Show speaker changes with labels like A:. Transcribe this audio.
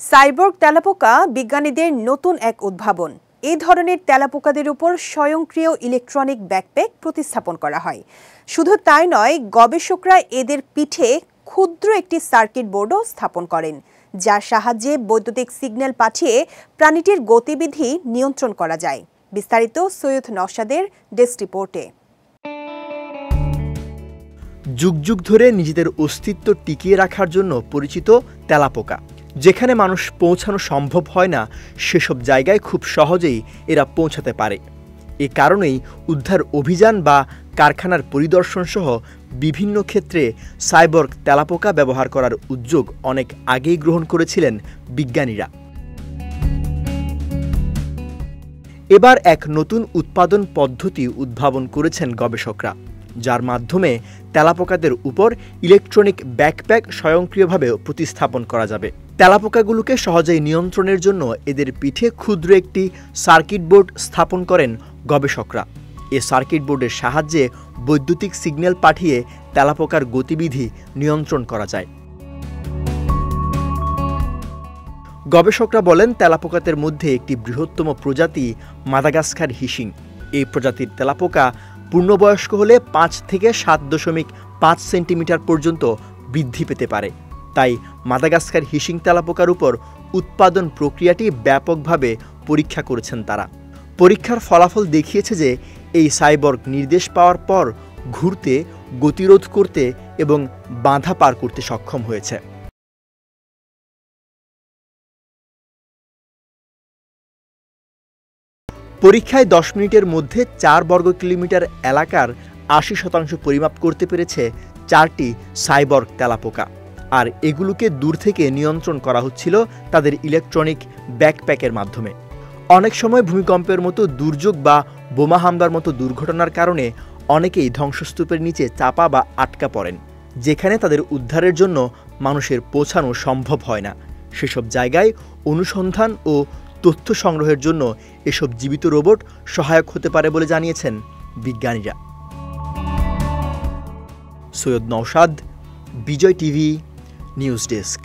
A: সাইবর্গ তেলাপোকা বিজ্ঞানীদের নতুন এক উদ্ভাবন। এই ধরনের তেলাপোকাদের উপর স্বয়ংক্রিয় ইলেকট্রনিক ব্যাকপ্যাক প্রতিস্থাপন করা হয়। শুধু তাই নয়, গবেষকরা এদের পিঠে ক্ষুদ্র একটি সার্কিট বোর্ডও স্থাপন করেন, যার সাহায্যে বৈদ্যুতিক সিগন্যাল পাঠিয়ে প্রাণীটির গতিবিধি নিয়ন্ত্রণ করা যায়। বিস্তারিত সৈয়দ নওশাদের ডেস্ক রিপোর্টে।
B: যুগ যুগ ধরে নিজেদের অস্তিত্ব টিকিয়ে রাখার জন্য পরিচিত তেলাপোকা, যেখানে মানুষ পৌঁছানো সম্ভব হয় না, সেসব জায়গায় খুব সহজেই এরা পৌঁছাতে পারে। এ কারণেই উদ্ধার অভিযান বা কারখানার পরিদর্শন সহ বিভিন্ন ক্ষেত্রে সাইবর্গ তেলাপোকা ব্যবহার করার উদ্যোগ অনেক আগেই গ্রহণ করেছিলেন বিজ্ঞানীরা। এবার এক নতুন উৎপাদন পদ্ধতি উদ্ভাবন করেছেন গবেষকরা, যার মাধ্যমে তেলাপোকাদের উপর ইলেকট্রনিক ব্যাকপ্যাক স্বয়ংক্রিয়ভাবে প্রতিস্থাপন করা যাবে। তেলাপোকাগুলোকে সহজেই নিয়ন্ত্রণের জন্য এদের পিঠে ক্ষুদ্র একটি সার্কিট বোর্ড স্থাপন করেন গবেষকরা। এ সার্কিট বোর্ডের সাহায্যে বৈদ্যুতিক সিগন্যাল পাঠিয়ে তেলাপোকার গতিবিধি নিয়ন্ত্রণ করা যায়। গবেষকরা বলেন, তেলাপোকাদের মধ্যে একটি বৃহত্তম প্রজাতি মাদাগাস্কার হিসিং। এই প্রজাতির তেলাপোকা পূর্ণবয়স্ক হলে 5 থেকে 7.5 সেন্টিমিটার পর্যন্ত বৃদ্ধি পেতে পারে। তাই মাদাগাস্কার হিসিং তেলাপোকার উপর উৎপাদন প্রক্রিয়াটি ব্যাপকভাবে পরীক্ষা করেছেন তারা। পরীক্ষার ফলাফল দেখিয়েছে যে এই সাইবর্গ নির্দেশ পাওয়ার পর ঘুরতে, গতিরোধ করতে এবং বাধা পার করতে সক্ষম হয়েছে। পরীক্ষায় 10 মিনিটের মধ্যে 4 বর্গ কিলোমিটার এলাকার 80% পরিমাপ করতে পেরেছে 4টি সাইবর্গ তেলাপোকা। আর এগুলোকে দূর থেকে নিয়ন্ত্রণ করা হচ্ছিল তাদের ইলেকট্রনিক ব্যাকপ্যাকের মাধ্যমে। অনেক সময় ভূমিকম্পের মতো দুর্যোগ বা বোমা হামলার মতো দুর্ঘটনার কারণে অনেকেই ধ্বংসস্তূপের নিচে চাপা বা আটকা পড়েন, যেখানে তাদের উদ্ধারের জন্য মানুষের পৌঁছানো সম্ভব হয় না। সেসব জায়গায় অনুসন্ধান ও তথ্য সংগ্রহের জন্য এসব জীবিত রোবট সহায়ক হতে পারে বলে জানিয়েছেন বিজ্ঞানীরা। সৈয়দ নওশাদ, বিজয় টিভি নিউজ ডেস্ক।